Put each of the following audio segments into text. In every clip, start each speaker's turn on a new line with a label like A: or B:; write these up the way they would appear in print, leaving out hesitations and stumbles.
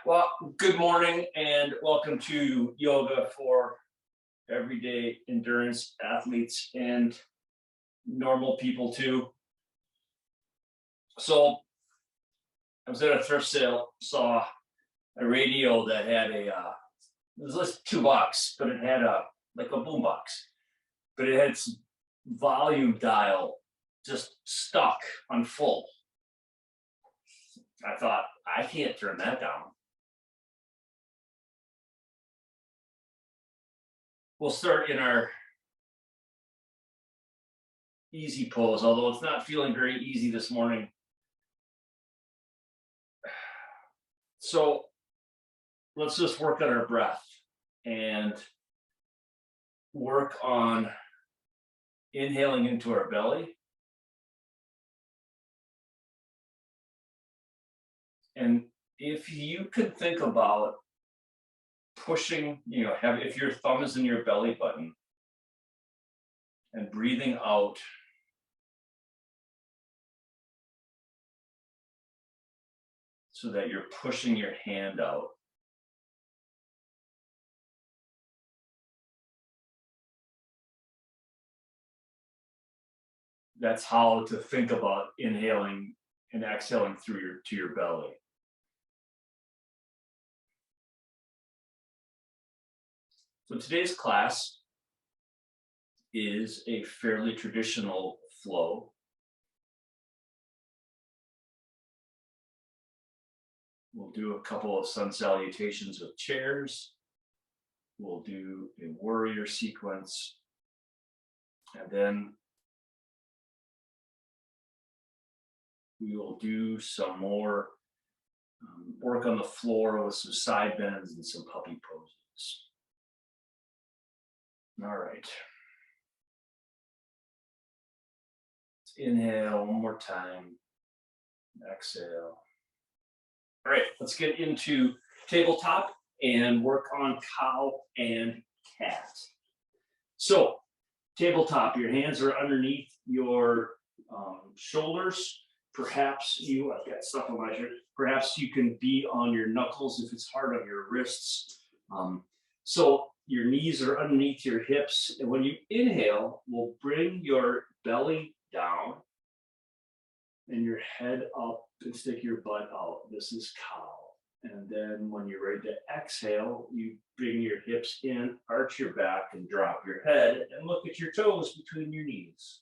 A: Well, good morning and welcome to yoga for everyday endurance athletes and normal people too. So I was at a thrift sale, saw a radio that had it was just $2, but it had a like a boombox, but it had its volume dial just stuck on full. I thought I can't turn that down. We'll start in our easy pose, although it's not feeling very easy this morning. So let's just work on our breath and work on inhaling into our belly. And if you could think about pushing, if your thumb is in your belly button and breathing out, so that you're pushing your hand out. That's how to think about inhaling and exhaling through your belly. So today's class is a fairly traditional flow. We'll do a couple of sun salutations with chairs. We'll do a warrior sequence. And then we will do some more work on the floor with some side bends and some puppy poses. All right. Let's inhale one more time. Exhale. All right, let's get into tabletop and work on cow and cat. So, tabletop, your hands are underneath your shoulders. Perhaps I've got stuff on my shirt. Perhaps you can be on your knuckles if it's hard on your wrists. So your knees are underneath your hips. And when you inhale, we'll bring your belly down and your head up and stick your butt out. This is cow. And then when you're ready to exhale, you bring your hips in, arch your back, and drop your head and look at your toes between your knees.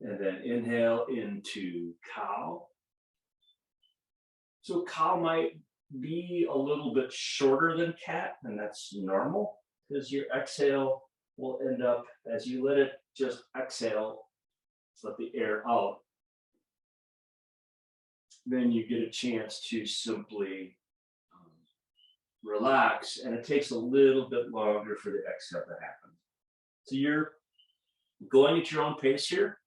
A: And then inhale into cow. So cow might be a little bit shorter than cat, and that's normal because your exhale will end up, as you let it just exhale, let the air out, then you get a chance to simply relax, and it takes a little bit longer for the exhale to happen. So you're going at your own pace here.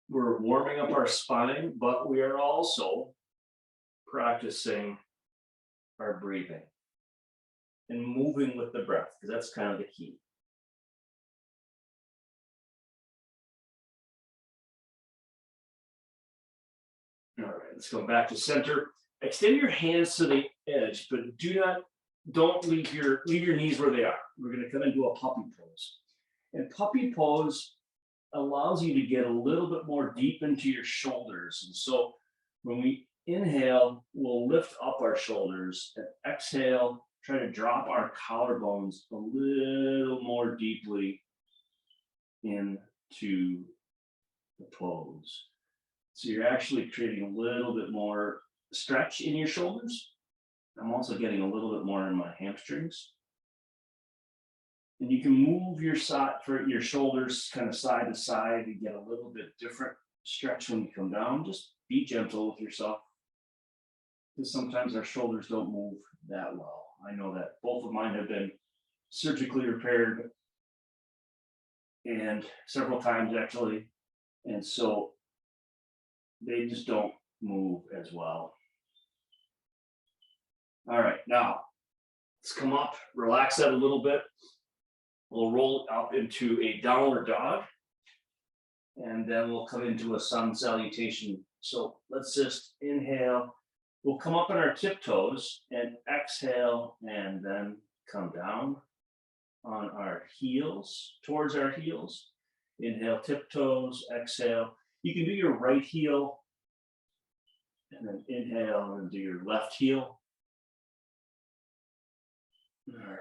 A: We're warming up our spine, but we are also practicing our breathing and moving with the breath, because that's kind of the key. All right, let's go back to center. Extend your hands to the edge, but don't leave your knees where they are. We're going to come into a puppy pose. And puppy pose allows you to get a little bit more deep into your shoulders. And so when we inhale, we'll lift up our shoulders, and exhale, try to drop our collarbones a little more deeply into the pose. So you're actually creating a little bit more stretch in your shoulders. I'm also getting a little bit more in my hamstrings. And you can move your shoulders kind of side to side and get a little bit different stretch when you come down. Just be gentle with yourself, because sometimes our shoulders don't move that well. I know that both of mine have been surgically repaired, and several times actually. And so they just don't move as well. All right, now let's come up, relax that a little bit. We'll roll up into a downward dog. and then we'll come into a sun salutation. So let's just inhale. We'll come up on our tiptoes and exhale, and then come down on our heels, towards our heels. Inhale, tiptoes, exhale. You can do your right heel, and then inhale and do your left heel. All right.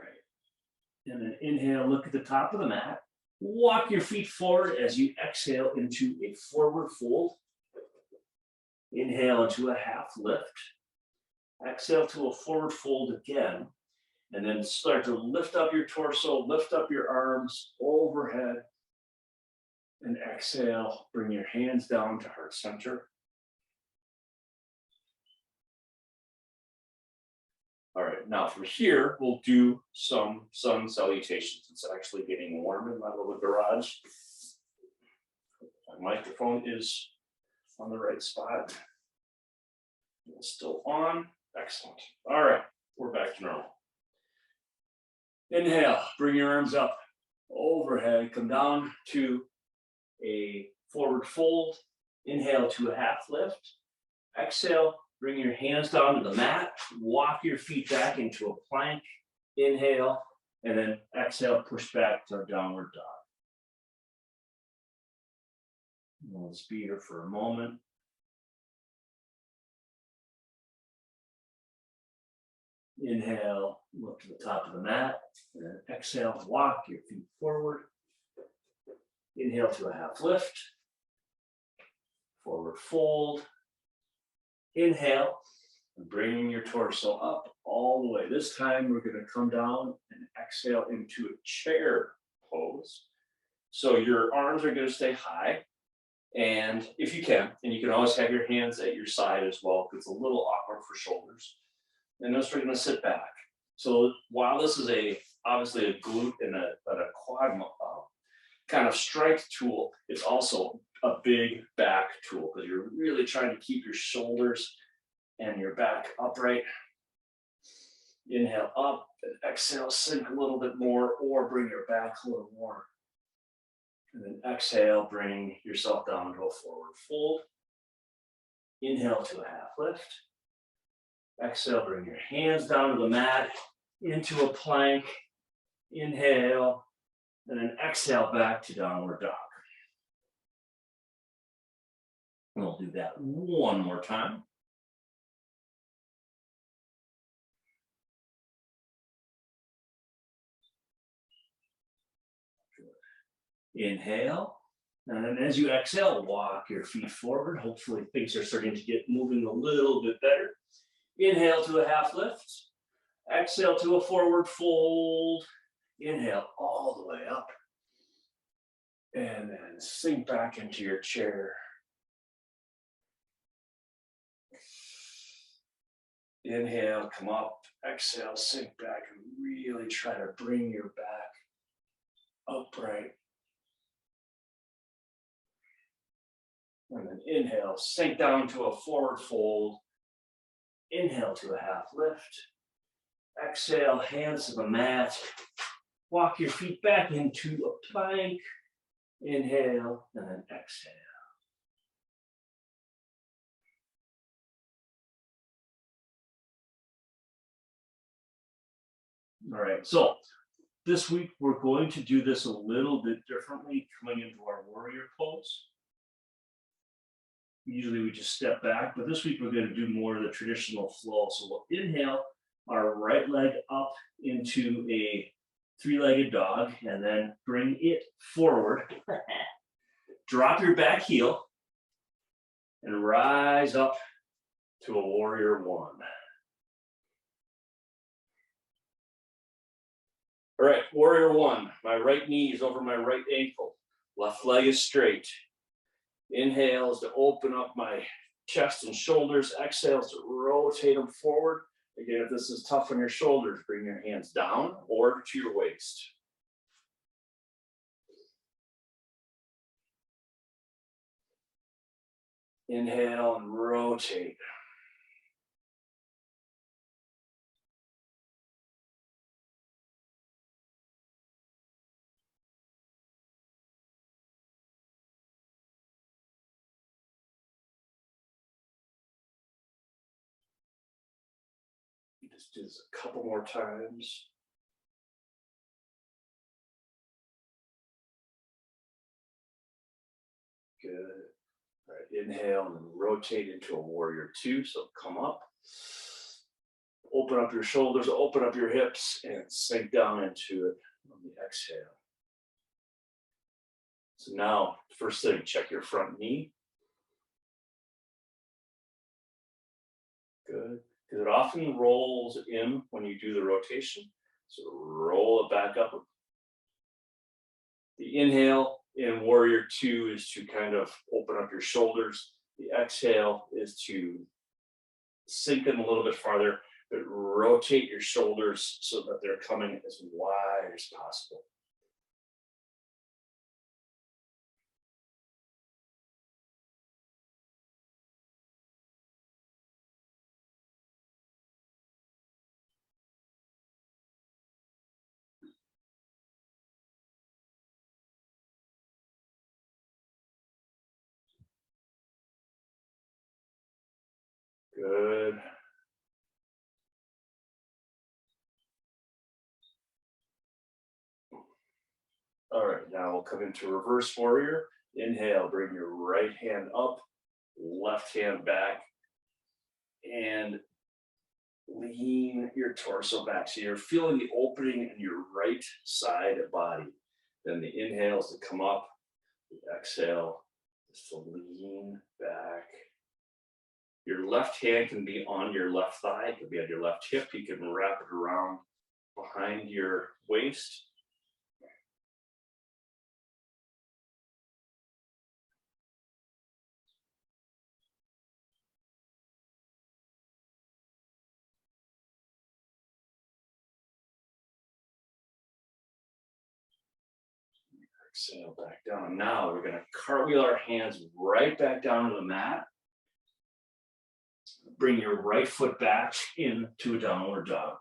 A: And then inhale, look at the top of the mat. Walk your feet forward as you exhale into a forward fold. Inhale into a half lift. Exhale to a forward fold again. And then start to lift up your torso, lift up your arms overhead. And exhale, bring your hands down to heart center. All right, now from here, we'll do some sun salutations. It's actually getting warm in my little garage. My microphone is on the right spot. It's still on. Excellent. All right, we're back to normal. Inhale, bring your arms up overhead, come down to a forward fold. Inhale to a half lift. Exhale, bring your hands down to the mat. Walk your feet back into a plank. Inhale, and then exhale, push back to a downward dog. We'll just be here for a moment. Inhale, look to the top of the mat. And then exhale, walk your feet forward. Inhale to a half lift. Forward fold. Inhale, and bringing your torso up all the way. This time we're going to come down and exhale into a chair pose. So your arms are going to stay high. And if you can, and you can always have your hands at your side as well, because it's a little awkward for shoulders. And then we're going to sit back. So while this is obviously a glute and a quad kind of strength tool, it's also a big back tool because you're really trying to keep your shoulders and your back upright. Inhale up and exhale, sink a little bit more or bring your back a little more. And then exhale, bring yourself down to a forward fold. Inhale to a half lift. Exhale, bring your hands down to the mat, into a plank. Inhale, and then exhale back to downward dog. And we'll do that one more time. Inhale, and then as you exhale, walk your feet forward. Hopefully things are starting to get moving a little bit better. Inhale to a half lift. Exhale to a forward fold. Inhale all the way up. And then sink back into your chair. Inhale, come up. Exhale, sink back and really try to bring your back upright. And then inhale, sink down to a forward fold. Inhale to a half lift. Exhale, hands to the mat. Walk your feet back into a plank. Inhale, and then exhale. All right, so this week we're going to do this a little bit differently, coming into our warrior pose. Usually we just step back, but this week we're going to do more of the traditional flow. So we'll inhale our right leg up into a three-legged dog and then bring it forward. Drop your back heel and rise up to a warrior one. All right, warrior one. My right knee is over my right ankle. Left leg is straight. Inhale is to open up my chest and shoulders. Exhale is to rotate them forward. Again, if this is tough on your shoulders, bring your hands down or to your waist. Inhale and rotate. Just do this a couple more times. Good. All right, inhale and rotate into a warrior two. So come up, open up your shoulders, open up your hips, and sink down into it on the exhale. So now, first thing, check your front knee. Good. Because it often rolls in when you do the rotation. So roll it back up. The inhale in warrior two is to kind of open up your shoulders. The exhale is to sink in a little bit farther, but rotate your shoulders so that they're coming as wide as possible. Good. All right, now we'll come into reverse warrior. Inhale, bring your right hand up, left hand back, and lean your torso back. So you're feeling the opening in your right side body. Then the inhale is to come up, the exhale is to lean back. Your left hand can be on your left thigh, it could be on your left hip. You can wrap it around behind your waist. Exhale back down. Now we're going to cartwheel our hands right back down to the mat. Bring your right foot back into a downward dog.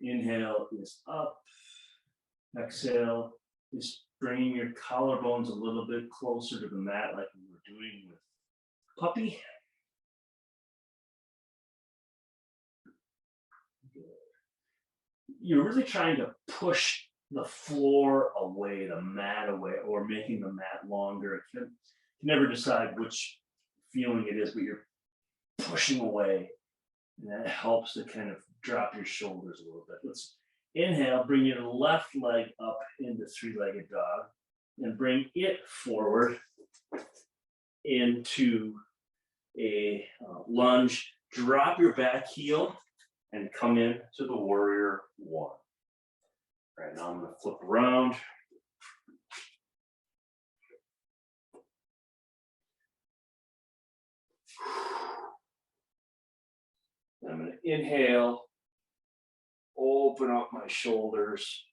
A: Inhale is up. Exhale is bringing your collarbones a little bit closer to the mat like we were doing with puppy. You're really trying to push the floor away, the mat away, or making the mat longer. You can never decide which feeling it is, but you're pushing away. And that helps to kind of drop your shoulders a little bit. Let's inhale, bring your left leg up into three-legged dog and bring it forward into a lunge. Drop your back heel and come in to the warrior one. All right, now I'm going to flip around. I'm going to inhale, open up my shoulders.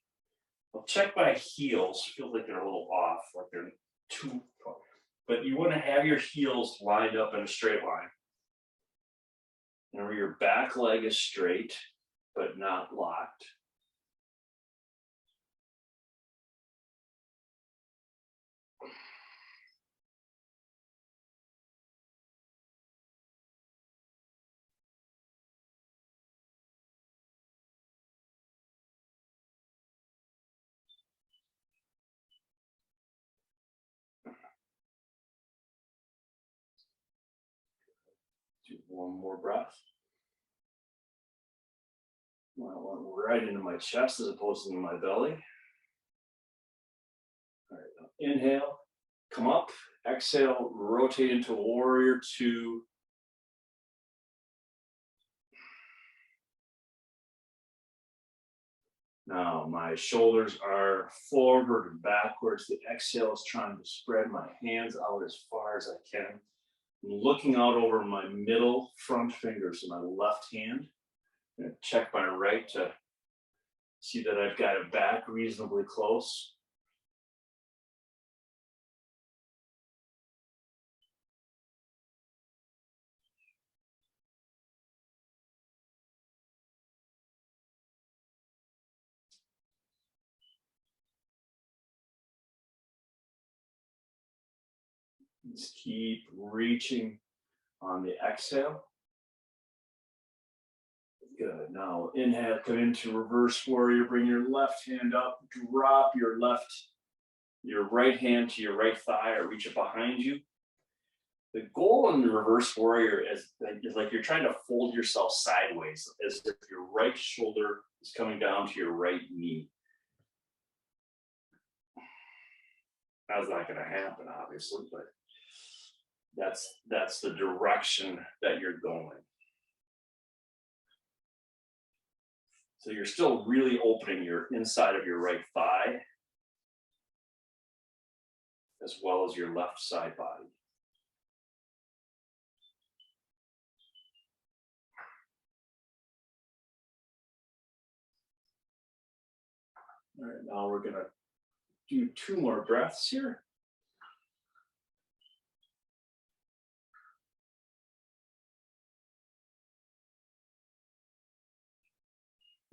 A: I'll check my heels. Feel like they're a little off, like they're too far. But you want to have your heels lined up in a straight line. Remember, your back leg is straight, but not locked. Do one more breath. I want right into my chest as opposed to into my belly. All right, now inhale, come up, exhale, rotate into warrior two. Now my shoulders are forward and backwards. The exhale is trying to spread my hands out as far as I can. I'm looking out over my middle front fingers of my left hand. I'm going to check my right to see that I've got it back reasonably close. Just keep reaching on the exhale. Good. Now inhale, come into reverse warrior. Bring your left hand up. Drop your right hand to your right thigh or reach it behind you. The goal in the reverse warrior is like you're trying to fold yourself sideways as if your right shoulder is coming down to your right knee. That's not going to happen, obviously, but that's the direction that you're going. So you're still really opening your inside of your right thigh as well as your left side body. All right, now we're gonna do 2 more breaths here.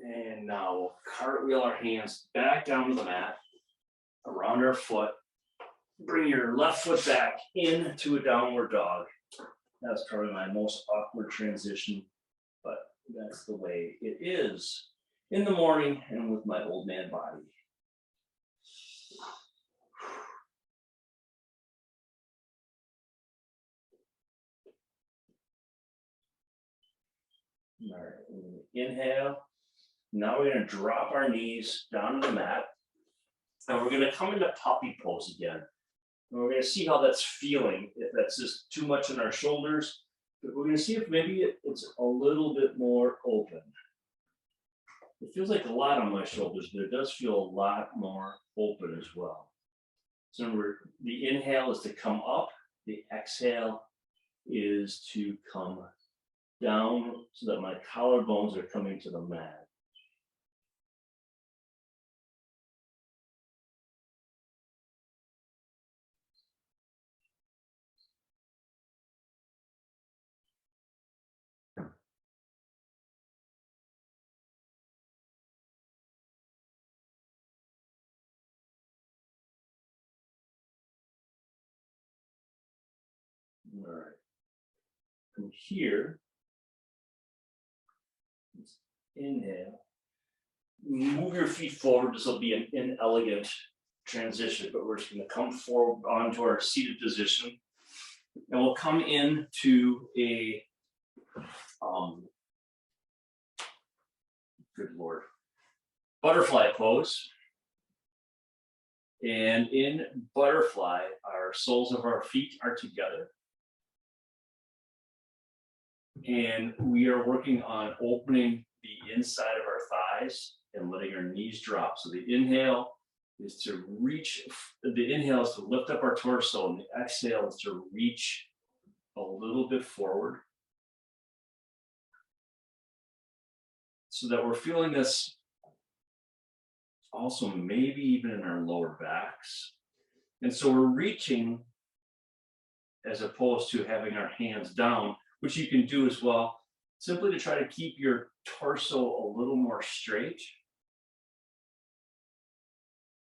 A: And now we'll cartwheel our hands back down to the mat, around our foot. Bring your left foot back into a downward dog. That's probably my most awkward transition, but that's the way it is in the morning and with my old man body. All right, inhale. Now we're going to drop our knees down to the mat, and we're going to come into puppy pose again. And we're going to see how that's feeling, if that's just too much in our shoulders. But we're going to see if maybe it's a little bit more open. It feels like a lot on my shoulders, but it does feel a lot more open as well. So remember, the inhale is to come up, the exhale is to come down so that my collarbones are coming to the mat. All right. From here, inhale. Move your feet forward. This will be an inelegant transition, but we're just going to come forward onto our seated position. And we'll come into a, good Lord, butterfly pose. And in butterfly, our soles of our feet are together. And we are working on opening the inside of our thighs and letting our knees drop. So the inhale is to reach, the inhale is to lift up our torso, and the exhale is to reach a little bit forward. So that we're feeling this also maybe even in our lower backs. And so we're reaching as opposed to having our hands down, which you can do as well, simply to try to keep your torso a little more straight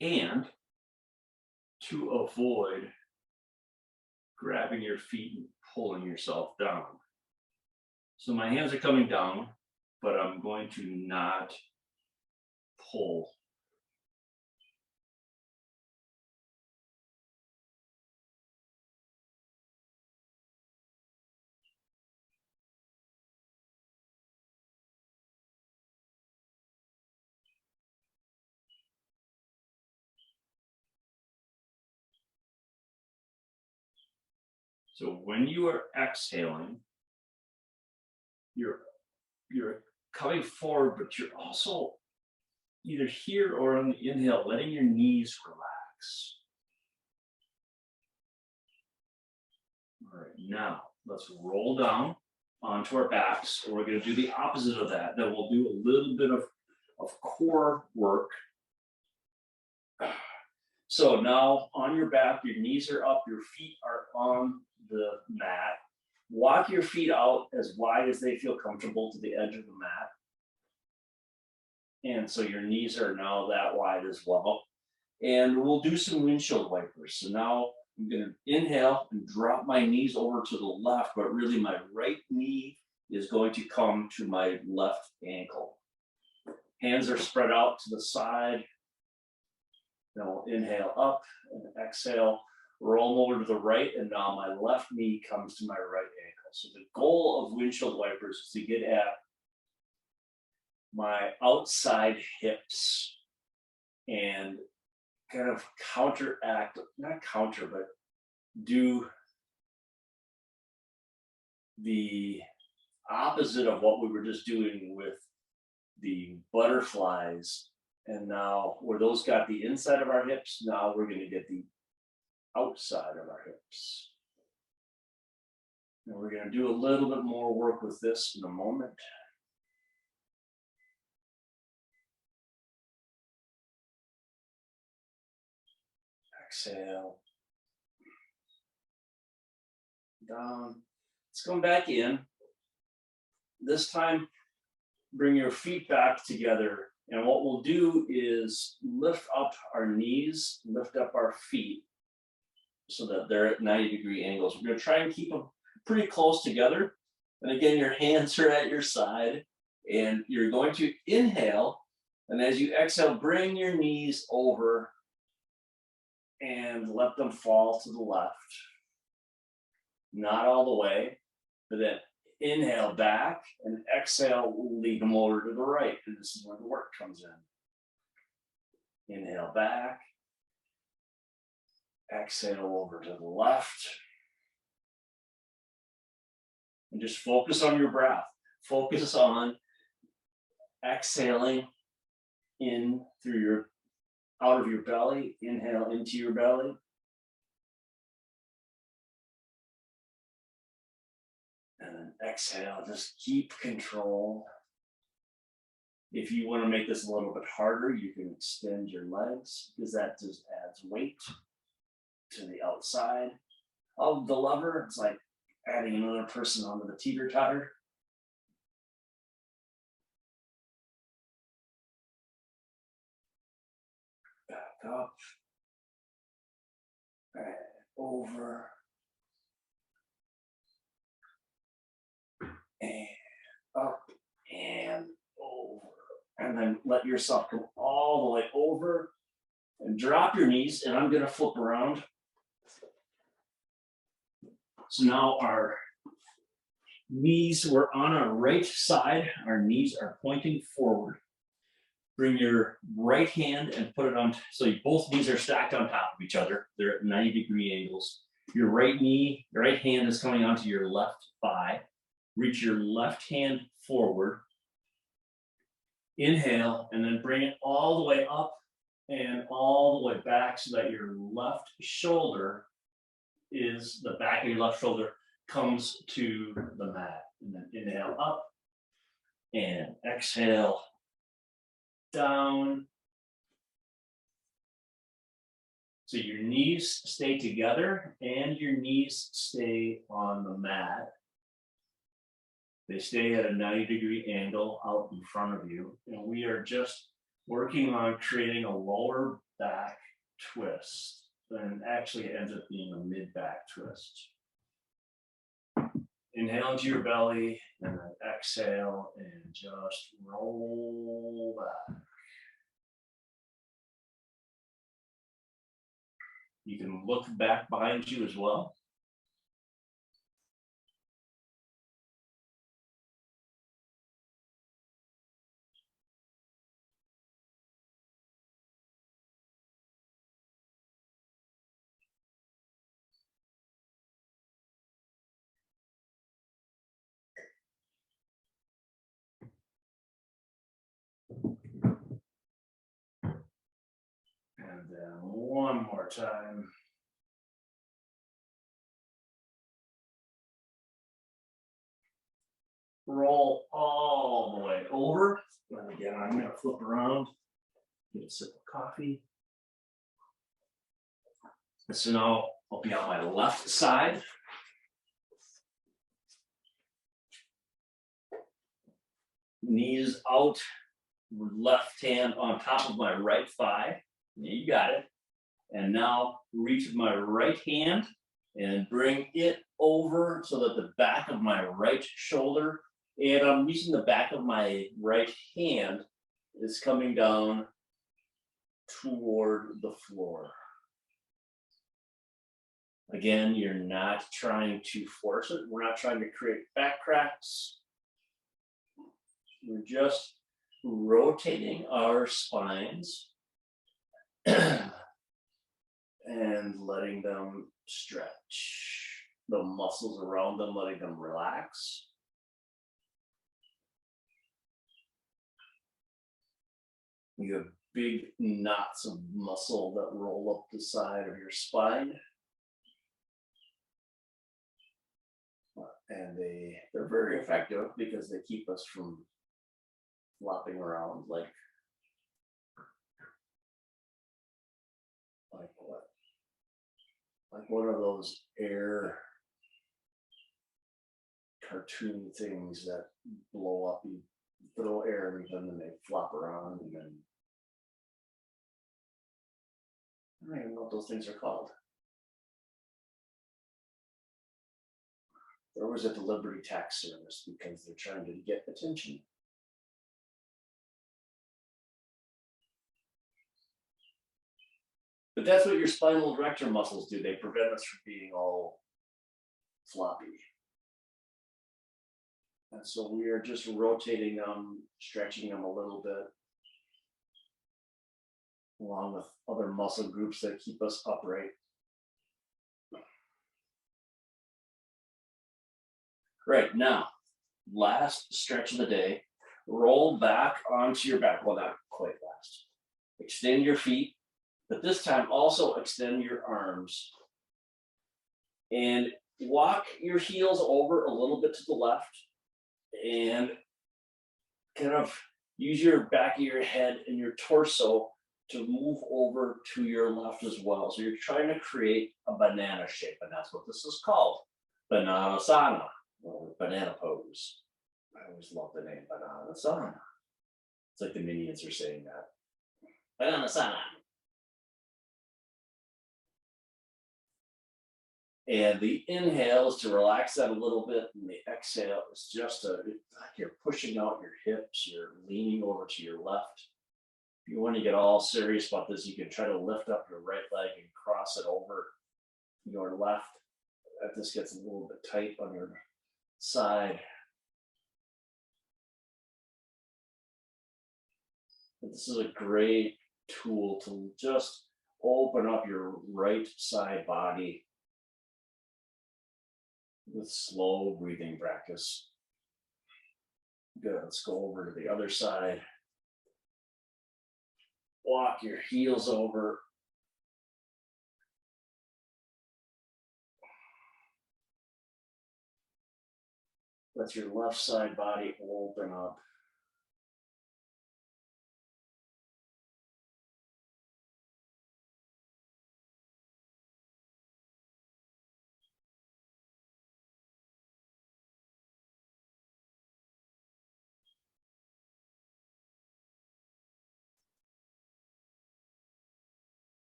A: and to avoid grabbing your feet and pulling yourself down. So my hands are coming down, but I'm going to not pull. So when you are exhaling, you're coming forward, but you're also either here or on the inhale, letting your knees relax. All right, now let's roll down onto our backs. We're going to do the opposite of that. Then we'll do a little bit of core work. So now on your back, your knees are up, your feet are on the mat. Walk your feet out as wide as they feel comfortable to the edge of the mat. And so your knees are now that wide as well. And we'll do some windshield wipers. So now I'm going to inhale and drop my knees over to the left, but really my right knee is going to come to my left ankle. Hands are spread out to the side. Then we'll inhale up and exhale, roll over to the right, and now my left knee comes to my right ankle. So the goal of windshield wipers is to get at my outside hips and kind of counteract, not counter, but do the opposite of what we were just doing with the butterflies. And now where those got the inside of our hips, now we're going to get the outside of our hips. And we're going to do a little bit more work with this in a moment. Exhale. Down. Let's come back in. This time, bring your feet back together. And what we'll do is lift up our knees, lift up our feet so that they're at 90-degree angles. We're going to try and keep them pretty close together. And again, your hands are at your side. And you're going to inhale. And as you exhale, bring your knees over and let them fall to the left. Not all the way, but then inhale back and exhale, lead them over to the right. And this is where the work comes in. Inhale back, exhale over to the left. And just focus on your breath. Focus on exhaling in through your, out of your belly, inhale into your belly. And then exhale, just keep control. If you want to make this a little bit harder, you can extend your legs because that just adds weight to the outside of the lever. It's like adding another person onto the teeter-totter. Back up and over and up and over, and then let yourself come all the way over and drop your knees. And I'm going to flip around. So now our knees were on our right side. Our knees are pointing forward. Bring your right hand and put it on, so both knees are stacked on top of each other. They're at 90-degree angles. Your right knee, your right hand is coming onto your left thigh. Reach your left hand forward. Inhale, and then bring it all the way up and all the way back so that your left shoulder is, the back of your left shoulder comes to the mat. And then inhale up and exhale down. So your knees stay together and your knees stay on the mat. They stay at a 90-degree angle out in front of you. And we are just working on creating a lower back twist. And actually it ends up being a mid-back twist. Inhale into your belly and then exhale and just roll back. You can look back behind you as well. And then one more time. Roll all the way over. And again, I'm going to flip around, get a sip of coffee. And so now I'll be on my left side. Knees out, left hand on top of my right thigh. You got it. And now reach with my right hand and bring it over so that the back of my right shoulder, and I'm using the back of my right hand, is coming down toward the floor. Again, you're not trying to force it. We're not trying to create back cracks. We're just rotating our spines and letting them stretch. The muscles around them, letting them relax. You have big knots of muscle that roll up the side of your spine. And they're very effective because they keep us from flopping around like what? Like one of those air cartoon things that blow up. You throw air in them and they flop around, and then I don't even know what those things are called. They're always at the Liberty Tax Service because they're trying to get attention. But that's what your spinal erector muscles do. They prevent us from being all floppy. And so we are just rotating them, stretching them a little bit, along with other muscle groups that keep us upright. Right, now, last stretch of the day, roll back onto your back. Well, not quite last. Extend your feet, but this time also extend your arms. And walk your heels over a little bit to the left and kind of use your back of your head and your torso to move over to your left as well. So you're trying to create a banana shape, and that's what this is called, Bananasana, or banana pose. I always love the name Bananasana. It's like the Minions are saying that. Bananasana. And the inhale is to relax that a little bit, and the exhale is just like you're pushing out your hips, you're leaning over to your left. If you want to get all serious about this, you can try to lift up your right leg and cross it over your left. If this gets a little bit tight on your side. But this is a great tool to just open up your right side body with slow breathing practice. Good, let's go over to the other side. Walk your heels over. Let your left side body open up.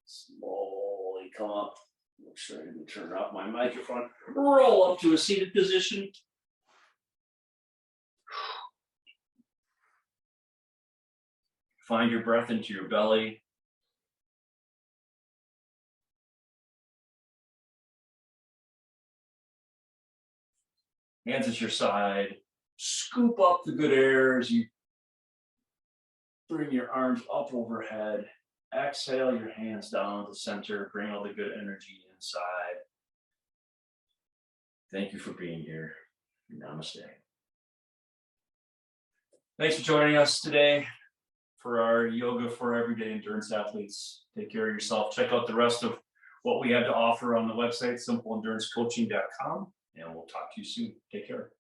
A: Slowly come up. Make sure I didn't turn off my microphone. Roll up to a seated position. Find your breath into your belly. Hands at your side. Scoop up the good air as you bring your arms up overhead. Exhale your hands down to the center. Bring all the good energy inside. Thank you for being here. Namaste. Thanks for joining us today for our Yoga for Everyday Endurance Athletes. Take care of yourself. Check out the rest of what we have to offer on the website, simpleendurancecoaching.com, and we'll talk to you soon. Take care.